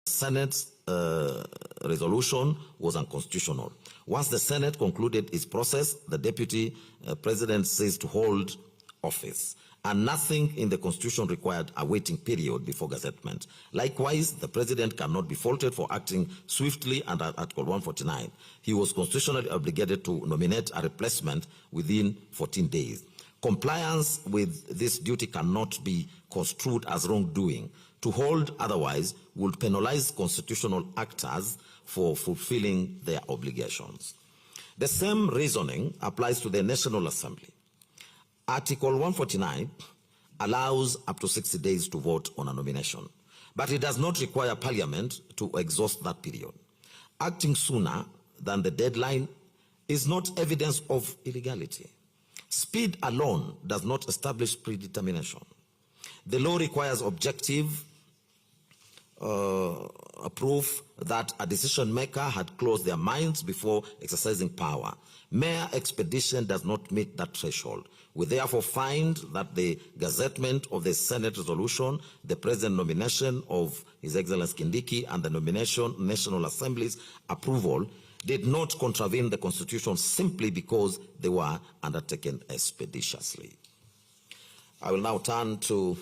Senate's resolution was unconstitutional. Once the Senate concluded its process, the Deputy President ceased to hold office, and nothing in the Constitution required a waiting period before gazettement. Likewise, the President cannot be faulted for acting swiftly under Article 149. He was constitutionally obligated to nominate a replacement within 14 days. Compliance with this duty cannot be construed as wrongdoing. To hold otherwise would penalize constitutional actors for fulfilling their obligations. The same reasoning applies to the National Assembly. Article 149 allows up to 60 days to vote on a nomination, but it does not require Parliament to exhaust that period. Acting sooner than the deadline is not evidence of illegality. Speed alone does not establish predetermination. The law requires objective proof that a decision maker had closed their minds before exercising power. Mere expedition does not meet that threshold. We therefore find that the gazettement of the Senate resolution, the present nomination of His Excellency Kindiki, and the nomination National Assembly's approval did not contravene the Constitution simply because they were undertaken expeditiously. I will now turn to